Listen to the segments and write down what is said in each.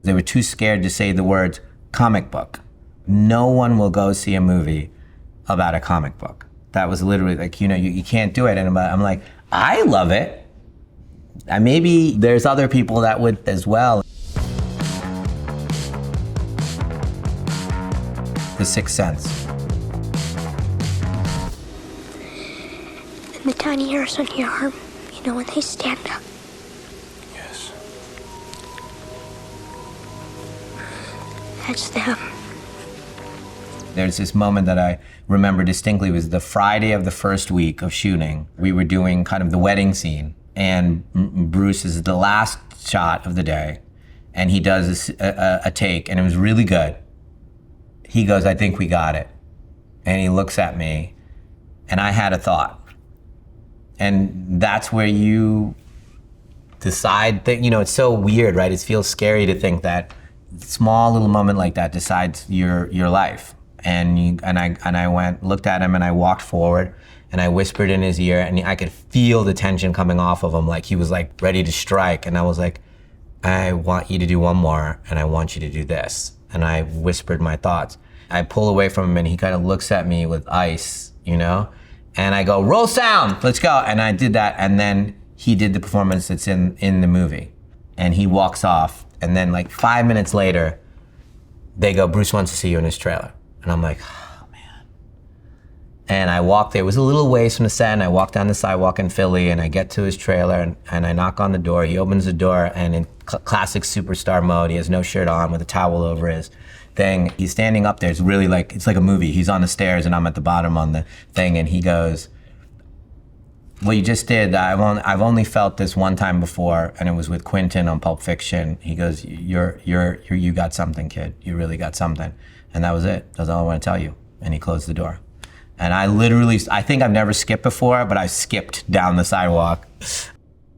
They were too scared to say the words comic book. No one will go see a movie about a comic book. That was literally like, you can't do it. And I'm like, I love it. And maybe there's other people that would as well. The Sixth Sense. And the tiny hairs on your arm, when they stand up. Yes. That's them. There's this moment that I remember distinctly. It was the Friday of the first week of shooting. We were doing kind of the wedding scene, and Bruce is the last shot of the day, and he does a take, and it was really good. He goes, I think we got it. And he looks at me, and I had a thought. And that's where you decide that, it's so weird, right? It feels scary to think that small little moment like that decides your life. And I looked at him, and I walked forward, and I whispered in his ear, and I could feel the tension coming off of him, like he was like ready to strike. And I was like, I want you to do one more, and I want you to do this. And I whispered my thoughts. I pull away from him, and he kind of looks at me with ice, and I go, roll sound, let's go. And I did that, and then he did the performance that's in the movie. And he walks off, and then like 5 minutes later, they go, Bruce wants to see you in his trailer. And I'm like, oh man. And I walked there, it was a little ways from the set, and I walk down the sidewalk in Philly, and I get to his trailer, and I knock on the door. He opens the door, and in classic superstar mode, he has no shirt on with a towel over his thing. He's standing up there, it's really like, it's like a movie. He's on the stairs, and I'm at the bottom on the thing, and he goes, what you just did, I've only felt this one time before, and it was with Quentin on Pulp Fiction. He goes, you got something, kid. You really got something. And that was it. That's all I want to tell you. And he closed the door. And I think I've never skipped before, but I skipped down the sidewalk.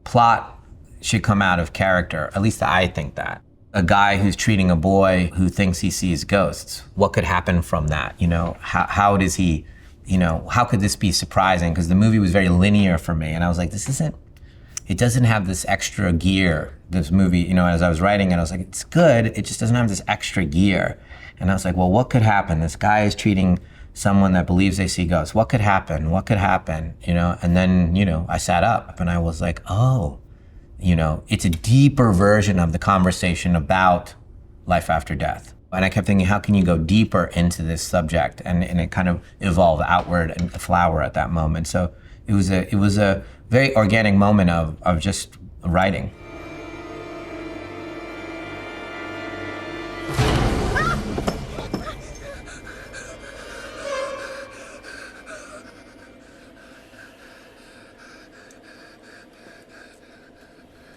Plot should come out of character. At least I think that. A guy who's treating a boy who thinks he sees ghosts. What could happen from that? How does he, how could this be surprising? Because the movie was very linear for me. And I was like, it doesn't have this extra gear, this movie, as I was writing it, I was like, it's good, it just doesn't have this extra gear. And I was like, well, what could happen? This guy is treating someone that believes they see ghosts. What could happen? What could happen? And then, I sat up and I was like, oh, it's a deeper version of the conversation about life after death. And I kept thinking, how can you go deeper into this subject? And it kind of evolved outward and flower at that moment. So it was a very organic moment of just writing.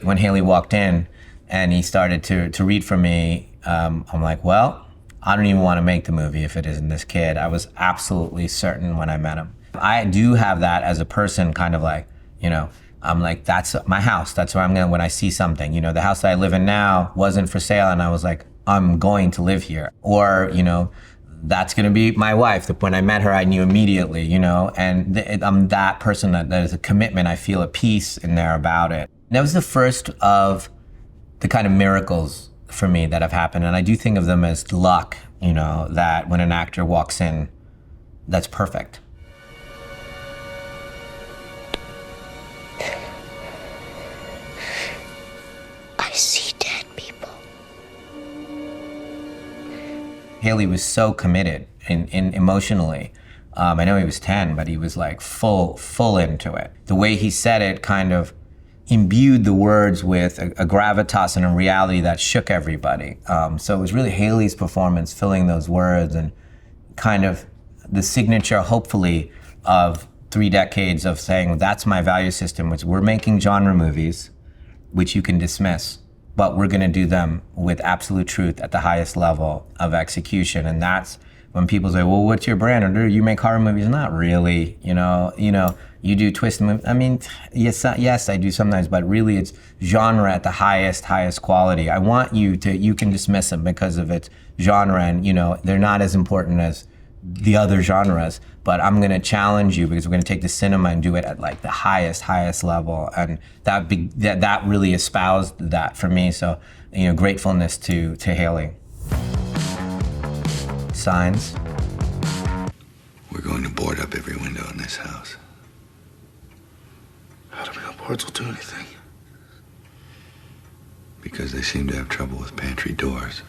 When Haley walked in and he started to read from me, I'm like, well, I don't even want to make the movie if it isn't this kid. I was absolutely certain when I met him. I do have that as a person, kind of like, I'm like, that's my house. That's where I'm going when I see something. The house that I live in now wasn't for sale, and I was like, I'm going to live here. Or, that's going to be my wife. When I met her, I knew immediately, and I'm that person that there's a commitment. I feel a peace in there about it. That was the first of the kind of miracles for me that have happened. And I do think of them as luck, that when an actor walks in, that's perfect. I see dead people. Haley was so committed in emotionally. I know he was 10, but he was like full into it. The way he said it kind of imbued the words with a gravitas and a reality that shook everybody. So it was really Haley's performance filling those words and kind of the signature, hopefully, of 3 decades of saying, well, that's my value system, which we're making genre movies, which you can dismiss, but we're gonna do them with absolute truth at the highest level of execution. And that's when people say, well, what's your brand? Or do you make horror movies? Not really, you do twist movies. I mean, yes, I do sometimes, but really it's genre at the highest quality. I want you can dismiss them because of its genre, and they're not as important as the other genres, but I'm gonna challenge you because we're gonna take the cinema and do it at like the highest level. And that really espoused that for me. So, gratefulness to Haley. Signs. We're going to board up every window in this house. How do we know boards will do anything? Because they seem to have trouble with pantry doors.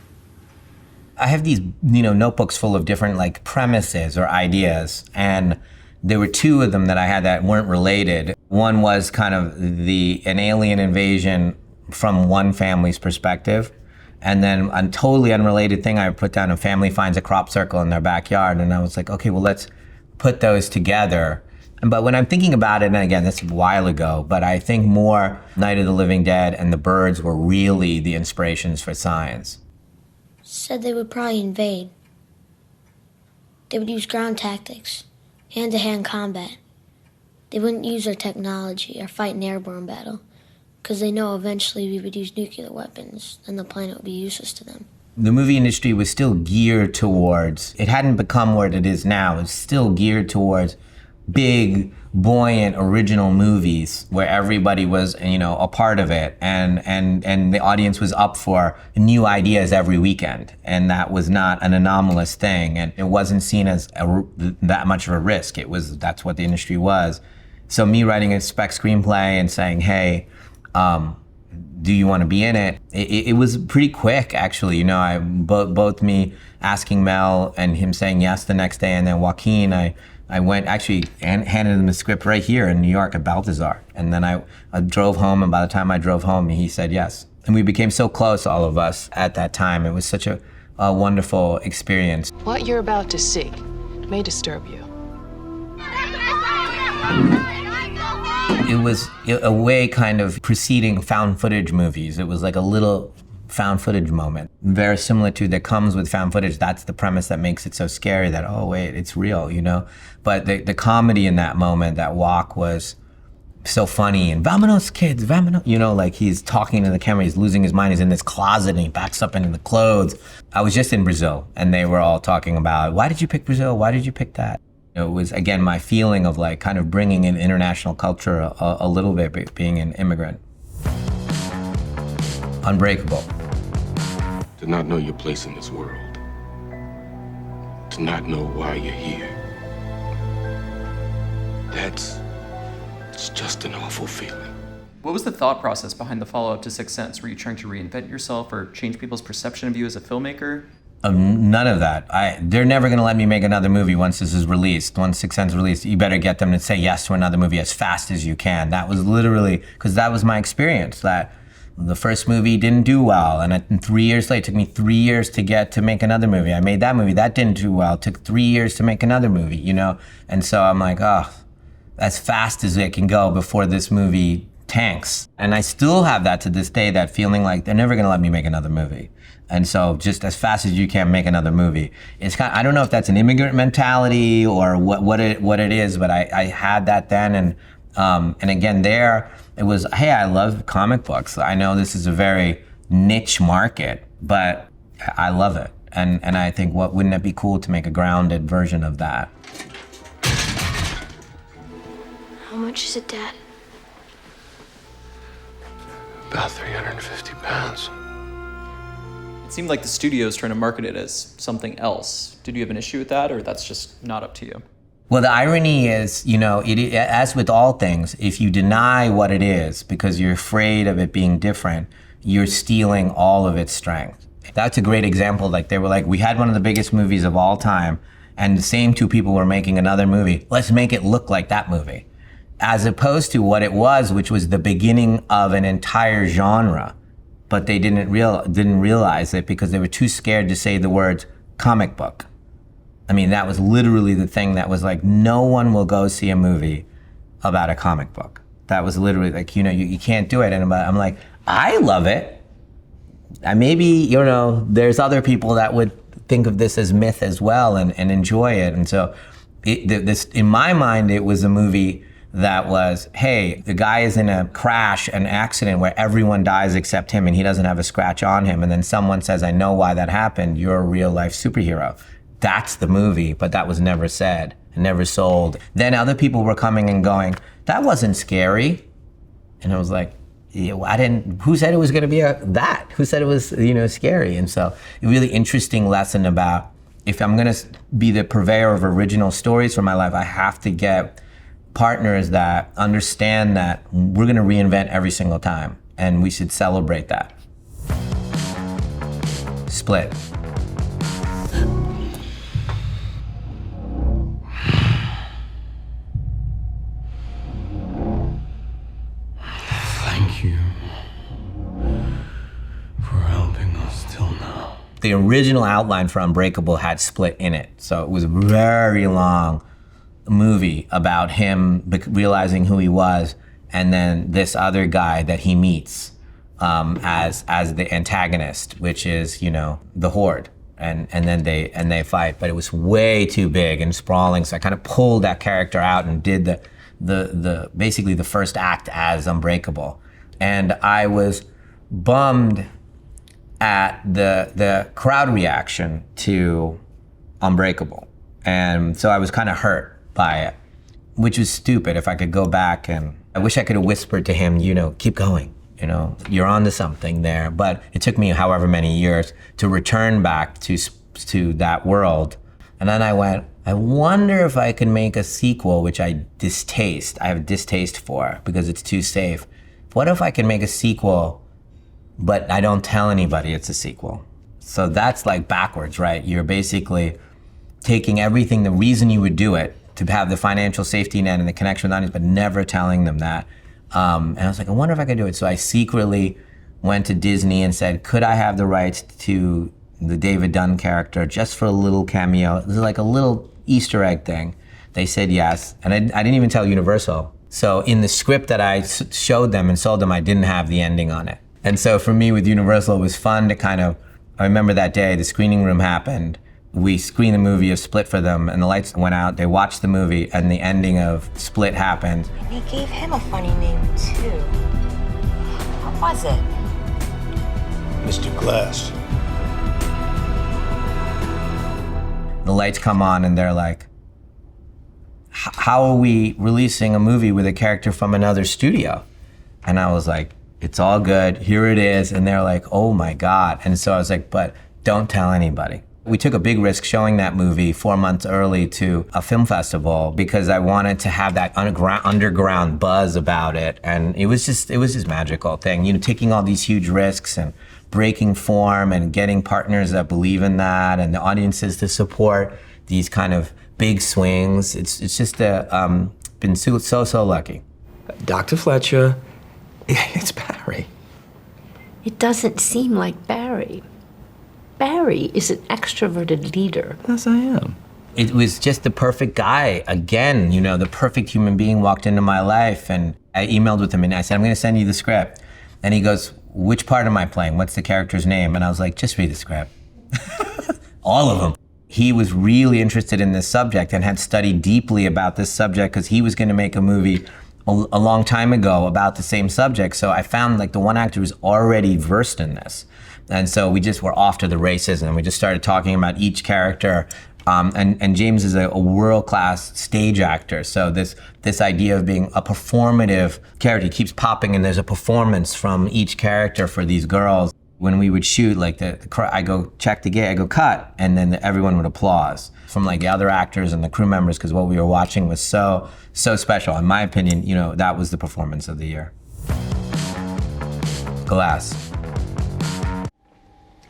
I have these, notebooks full of different like premises or ideas, and there were two of them that I had that weren't related. One was kind of an alien invasion from one family's perspective, and then a totally unrelated thing I put down: a family finds a crop circle in their backyard, and I was like, okay, well, let's put those together. But when I'm thinking about it, and again, this is a while ago, but I think more Night of the Living Dead and The Birds were really the inspirations for Signs. Said they would probably invade. They would use ground tactics, hand-to-hand combat. They wouldn't use our technology or fight an airborne battle, because they know eventually we would use nuclear weapons, and the planet would be useless to them. The movie industry was still geared towards, it hadn't become what it is now, it's still geared towards big, buoyant, original movies where everybody was, a part of it, and the audience was up for new ideas every weekend, and that was not an anomalous thing, and it wasn't seen as that much of a risk. That's what the industry was. So me writing a spec screenplay and saying, hey, do you want to be in it? It was pretty quick, actually. Both me asking Mel and him saying yes the next day, and then Joaquin, I went actually and handed him the script right here in New York at Balthazar. And then I drove home, and by the time I drove home, he said yes. And we became so close, all of us, at that time. It was such a wonderful experience. What you're about to see may disturb you. It was a way kind of preceding found footage movies. It was like a little found footage moment. Very similar to that comes with found footage. That's the premise that makes it so scary that, oh wait, it's real, But the comedy in that moment, that walk was so funny. And vamonos, kids, vamonos. Like he's talking to the camera, he's losing his mind, he's in this closet and he backs up into the clothes. I was just in Brazil and they were all talking about, why did you pick Brazil? Why did you pick that? It was, again, my feeling of like kind of bringing in international culture a little bit, being an immigrant. Unbreakable. To not know your place in this world. To not know why you're here. It's just an awful feeling. What was the thought process behind the follow-up to Sixth Sense? Were you trying to reinvent yourself or change people's perception of you as a filmmaker? None of that. They're never going to let me make another movie once this is released. Once Sixth Sense is released, you better get them to say yes to another movie as fast as you can. That was literally, because that was my experience, that the first movie didn't do well, and 3 years later, it took me 3 years to make another movie. I made that movie, that didn't do well. It took 3 years to make another movie, And so I'm like, as fast as it can go before this movie tanks. And I still have that to this day, that feeling like they're never going to let me make another movie. And so just as fast as you can make another movie. It's kind of, I don't know if that's an immigrant mentality or what it is, but I had that then. And again, there, it was, hey, I love comic books. I know this is a very niche market, but I love it. And I think, wouldn't it be cool to make a grounded version of that? How much is it, Dad? About 350 pounds. It seemed like the studio's trying to market it as something else. Did you have an issue with that, or that's just not up to you? Well, the irony is, as with all things, if you deny what it is because you're afraid of it being different, you're stealing all of its strength. That's a great example. Like they were like, we had one of the biggest movies of all time, and the same two people were making another movie. Let's make it look like that movie. As opposed to what it was, which was the beginning of an entire genre. But they didn't realize it because they were too scared to say the words comic book. I mean, that was literally the thing that was like, no one will go see a movie about a comic book. That was literally like, you can't do it. And I'm like, I love it. Maybe, there's other people that would think of this as myth as well and enjoy it. And so this, in my mind, it was a movie that was, hey, the guy is in a crash, an accident where everyone dies except him and he doesn't have a scratch on him. And then someone says, I know why that happened. You're a real life superhero. That's the movie, but that was never said and never sold. Then other people were coming and going, that wasn't scary. And I was like, who said it was going to be that? Who said it was, scary? And so a really interesting lesson about, if I'm going to be the purveyor of original stories for my life, I have to get partners that understand that we're going to reinvent every single time, and we should celebrate that. Split. Thank you for helping us till now. The original outline for Unbreakable had Split in it, so it was a very long movie about him realizing who he was, and then this other guy that he meets as the antagonist, which is the Horde, and then they fight. But it was way too big and sprawling, so I kind of pulled that character out and did the basically the first act as Unbreakable, and I was bummed at the crowd reaction to Unbreakable, and so I was kind of hurt by it, which was stupid. If I could go back, and I wish I could have whispered to him, keep going, you're onto something there. But it took me however many years to return back to that world. And then I went, I wonder if I can make a sequel, which I have a distaste for because it's too safe. What if I can make a sequel, but I don't tell anybody it's a sequel? So that's like backwards, right? You're basically taking everything, the reason you would do it, to have the financial safety net and the connection with the audience, but never telling them that. And I was like, I wonder if I could do it. So I secretly went to Disney and said, could I have the rights to the David Dunn character just for a little cameo? This is like a little Easter egg thing. They said yes, and I didn't even tell Universal. So in the script that I showed them and sold them, I didn't have the ending on it. And so for me with Universal, it was fun to I remember that day, the screening room happened. We screened the movie of Split for them, and the lights went out. They watched the movie, and the ending of Split happened. They gave him a funny name, too. What was it? Mr. Glass. The lights come on, and they're like, how are we releasing a movie with a character from another studio? And I was like, it's all good, here it is. And they're like, oh my God. And so I was like, but don't tell anybody. We took a big risk showing that movie 4 months early to a film festival because I wanted to have that underground buzz about it. And it was just magical thing, taking all these huge risks and breaking form and getting partners that believe in that and the audiences to support these kind of big swings. It's just been so lucky. Dr. Fletcher, it's Barry. It doesn't seem like Barry. Barry is an extroverted leader. Yes, I am. It was just the perfect guy. Again, the perfect human being walked into my life, and I emailed with him and I said, I'm gonna send you the script. And he goes, which part am I playing? What's the character's name? And I was like, just read the script. All of them. He was really interested in this subject and had studied deeply about this subject because he was gonna make a movie a long time ago about the same subject. So I found the one actor who's already versed in this. And so we just were off to the races, and we just started talking about each character. And James is a world-class stage actor. So this idea of being a performative character keeps popping, and there's a performance from each character for these girls. When we would shoot, I go check the gate, I go cut, and then everyone would applause from the other actors and the crew members because what we were watching was so special. In my opinion, that was the performance of the year. Glass.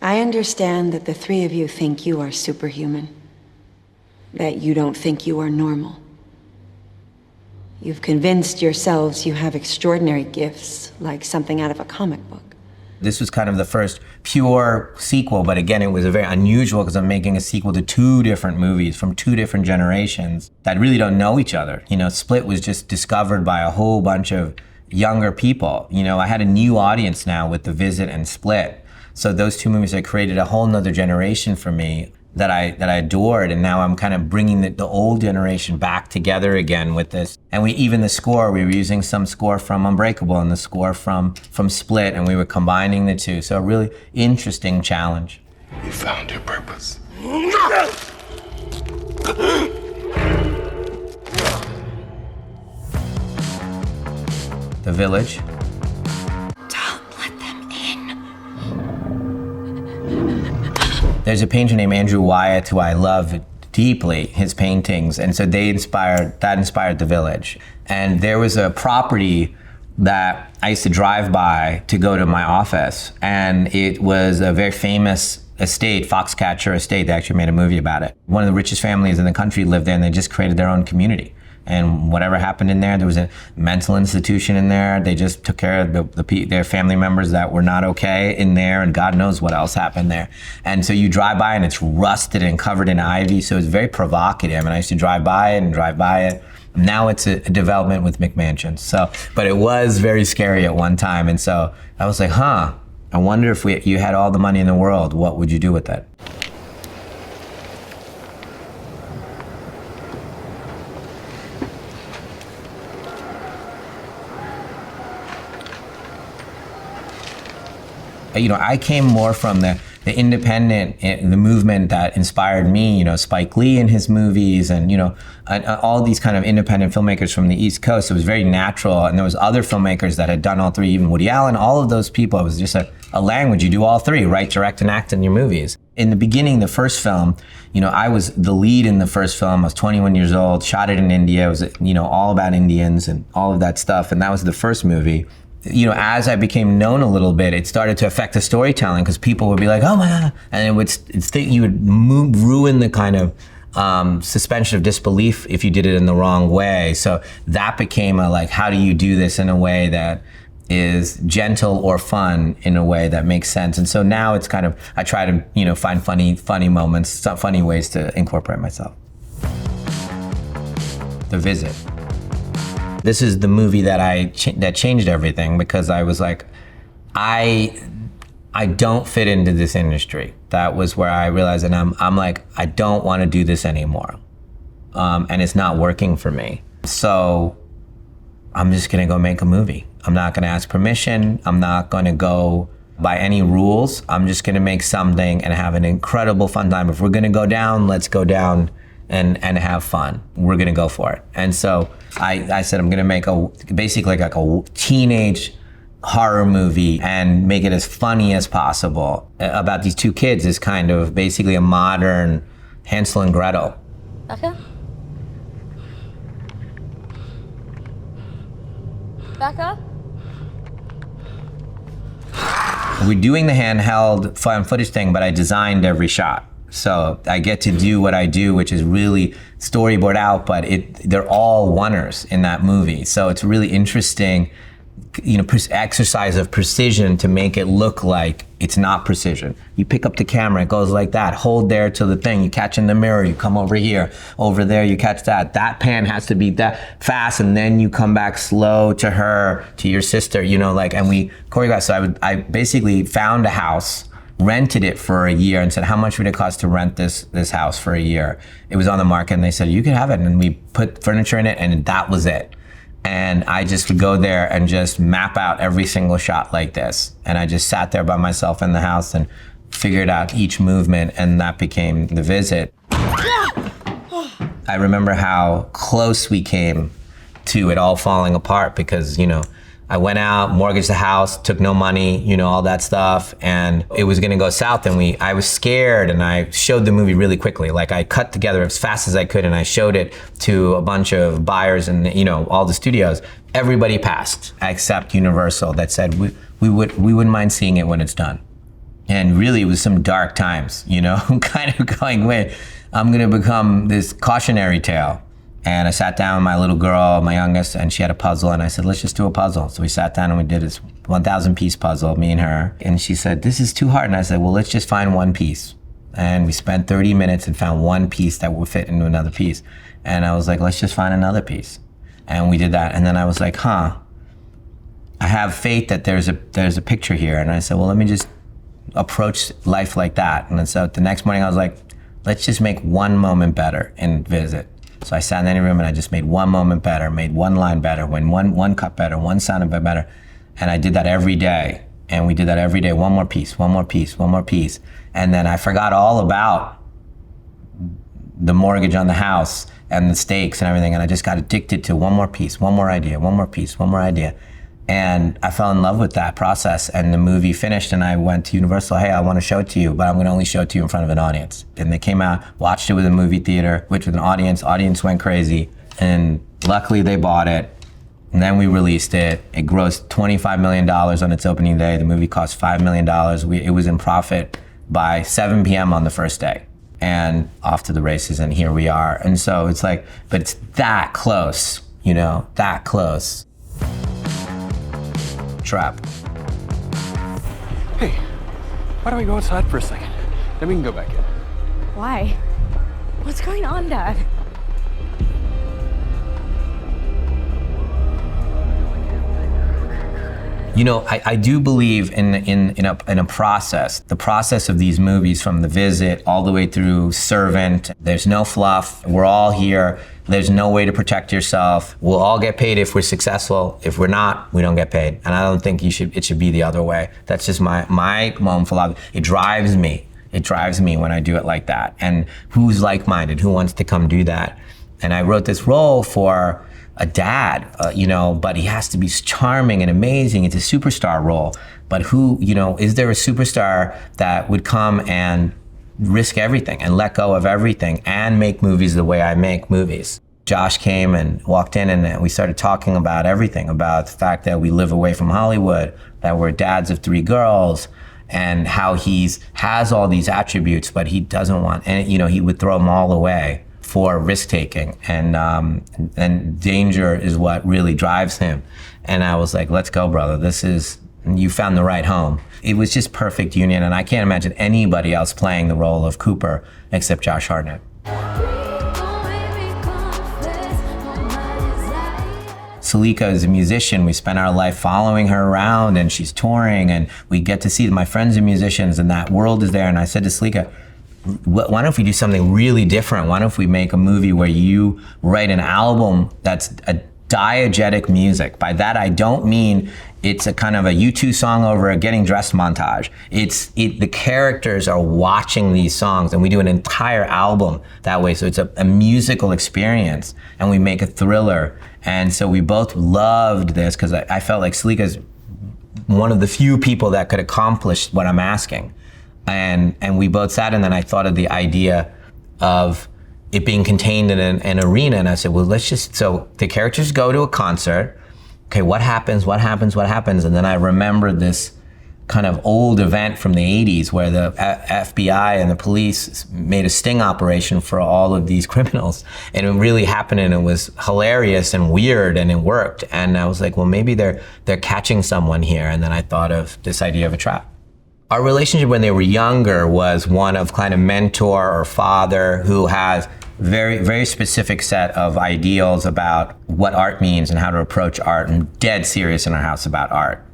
I understand that the three of you think you are superhuman. That you don't think you are normal. You've convinced yourselves you have extraordinary gifts, like something out of a comic book. This was kind of the first pure sequel, but again, it was a very unusual because I'm making a sequel to 2 different movies from 2 different generations that really don't know each other. Split was just discovered by a whole bunch of younger people. I had a new audience now with The Visit and Split. So those 2 movies have created a whole nother generation for me that I adored, and now I'm kind of bringing the old generation back together again with this. And even the score, we were using some score from Unbreakable and the score from Split, and we were combining the 2. So a really interesting challenge. You found your purpose. The Village. There's a painter named Andrew Wyatt who I love deeply, his paintings, and so that inspired The Village. And there was a property that I used to drive by to go to my office, and it was a very famous estate, Foxcatcher Estate. They actually made a movie about it. One of the richest families in the country lived there, and they just created their own community. And whatever happened in there was a mental institution in there. They just took care of their family members that were not okay in there, and God knows what else happened there. And so you drive by and it's rusted and covered in ivy, so it's very provocative. And I used to drive by it. Now it's a development with McMansions. So, but it was very scary at one time. And so I was like, I wonder if you had all the money in the world, what would you do with it? I came more from the independent, the movement that inspired me, Spike Lee in his movies and, all these kind of independent filmmakers from the East Coast. It was very natural. And there was other filmmakers that had done all three, even Woody Allen, all of those people. It was just a language. You do all three, write, direct, and act in your movies. In the beginning, the first film, I was the lead in the first film. I was 21 years old, shot it in India. It was, all about Indians and all of that stuff. And that was the first movie. As I became known a little bit, it started to affect the storytelling because people would be like, "Oh my God," and you would ruin the kind of suspension of disbelief if you did it in the wrong way. So that became how do you do this in a way that is gentle or fun in a way that makes sense? And so now it's kind of, I try to find funny moments, funny ways to incorporate myself. The Visit. This is the movie that that changed everything because I was like, I don't fit into this industry. That was where I realized, and I'm like, I don't want to do this anymore, and it's not working for me. So I'm just gonna go make a movie. I'm not gonna ask permission. I'm not gonna go by any rules. I'm just gonna make something and have an incredible fun time. If we're gonna go down, let's go down and have fun. We're gonna go for it. And so I said I'm gonna make basically like a teenage horror movie and make it as funny as possible about these two kids. Is kind of basically a modern Hansel and Gretel. Becca? Becca? We're doing the handheld found footage thing, but I designed every shot. So I get to do what I do, which is really storyboard out, but they're all oneers in that movie. So it's really interesting, exercise of precision to make it look like it's not precision. You pick up the camera, it goes like that. Hold there to the thing. You catch in the mirror, you come over here. Over there, you catch that. That pan has to be that fast, and then you come back slow to her, to your sister, and we choreographed. So I basically found a house, rented it for a year and said, how much would it cost to rent this house for a year? It was on the market and they said, you could have it. And we put furniture in it and that was it. And I just would go there and just map out every single shot like this. And I just sat there by myself in the house and figured out each movement, and that became The Visit. I remember how close we came to it all falling apart because, I went out, mortgaged the house, took no money, all that stuff, and it was gonna go south, and I was scared, and I showed the movie really quickly. Like, I cut together as fast as I could, and I showed it to a bunch of buyers and, all the studios. Everybody passed, except Universal, that said, we wouldn't mind seeing it when it's done. And really, it was some dark times, kind of going, wait, I'm gonna become this cautionary tale. And I sat down with my little girl, my youngest, and she had a puzzle, and I said, let's just do a puzzle. So we sat down and we did this 1,000-piece puzzle, me and her. And she said, this is too hard. And I said, well, let's just find one piece. And we spent 30 minutes and found one piece that would fit into another piece. And I was like, let's just find another piece. And we did that. And then I was like, I have faith that there's a picture here. And I said, well, let me just approach life like that. And so the next morning I was like, let's just make one moment better in Visit. So I sat in any room and I just made one moment better, made one line better, when one cut better, one sound better. And I did that every day. And we did that every day, one more piece, one more piece, one more piece. And then I forgot all about the mortgage on the house and the stakes and everything. And I just got addicted to one more piece, one more idea, one more piece, one more idea. And I fell in love with that process, and the movie finished, and I went to Universal, hey, I want to show it to you, but I'm going to only show it to you in front of an audience. And they came out, watched it with a movie theater, which with an audience went crazy, and luckily they bought it. And then we released it. It grossed $25 million on its opening day. The movie cost $5 million. It was in profit by 7 p.m. on the first day. And off to the races, and here we are. And so it's like, but it's that close, that close. Trap. Hey, why don't we go outside for a second? Then we can go back in. Why? What's going on, Dad? I do believe in a process. The process of these movies, from The Visit all the way through Servant. There's no fluff. We're all here. There's no way to protect yourself. We'll all get paid if we're successful. If we're not, we don't get paid. And I don't think it should be the other way. That's just my own philosophy. It drives me. It drives me when I do it like that. And who's like-minded? Who wants to come do that? And I wrote this role for a dad, but he has to be charming and amazing. It's a superstar role. But who, is there a superstar that would come and risk everything and let go of everything and make movies the way I make movies? Josh came and walked in, and we started talking about everything, about the fact that we live away from Hollywood, that we're dads of 3 girls, and how has all these attributes, but he doesn't want, and he would throw them all away for risk taking, and danger is what really drives him. And I was like, let's go, brother. You found the right home. It was just perfect union, and I can't imagine anybody else playing the role of Cooper except Josh Hartnett. Salika is a musician. We spend our life following her around, and she's touring, and we get to see my friends are musicians, and that world is there. And I said to Salika, why don't we do something really different? Why don't we make a movie where you write an album that's a diegetic music? By that, I don't mean it's a kind of a U2 song over a getting dressed montage. The characters are watching these songs, and we do an entire album that way. So it's a musical experience, and we make a thriller. And so we both loved this, because I felt like Salika's one of the few people that could accomplish what I'm asking. And we both sat, and then I thought of the idea of it being contained in an arena, and I said, well, so the characters go to a concert, okay, what happens? And then I remembered this kind of old event from the 80s where the FBI and the police made a sting operation for all of these criminals, and it really happened, and it was hilarious and weird, and it worked. And I was like, well, maybe they're catching someone here. And then I thought of this idea of a trap. Our relationship when they were younger was one of kind of mentor or father who has very, very specific set of ideals about what art means and how to approach art, and dead serious in our house about art,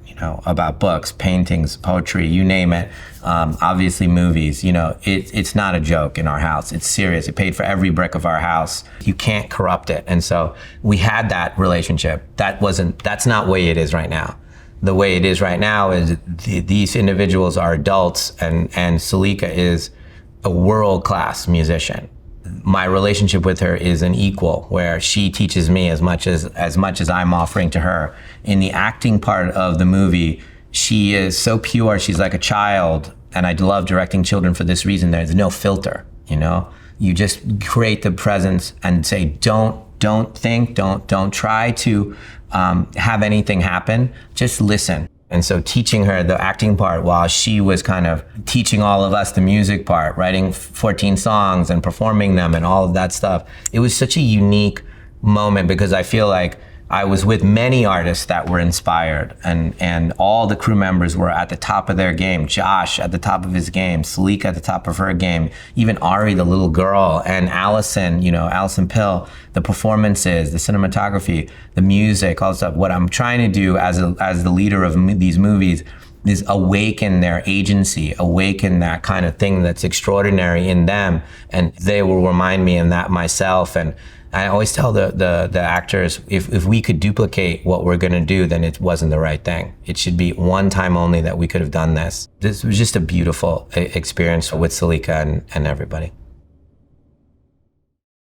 about books, paintings, poetry, you name it. Obviously movies, it's not a joke in our house. It's serious. It paid for every brick of our house. You can't corrupt it. And so we had that relationship. That's not the way it is right now. The way it is right now is these individuals are adults, and Salika is a world-class musician. My relationship with her is an equal, where she teaches me as much as I'm offering to her. In the acting part of the movie, she is so pure. She's like a child, and I love directing children for this reason. There's no filter, You just create the presence and say, don't think, don't try to have anything happen, just listen. And so teaching her the acting part while she was kind of teaching all of us the music part, writing 14 songs and performing them and all of that stuff. It was such a unique moment, because I feel like I was with many artists that were inspired, and all the crew members were at the top of their game. Josh at the top of his game, Salika at the top of her game, even Ari, the little girl, and Allison, Allison Pill, the performances, the cinematography, the music, all that stuff. What I'm trying to do as the leader of these movies is awaken their agency, awaken that kind of thing that's extraordinary in them, and they will remind me of that myself. And I always tell the actors, if we could duplicate what we're gonna do, then it wasn't the right thing. It should be one time only that we could have done this. This was just a beautiful experience with Salika and everybody.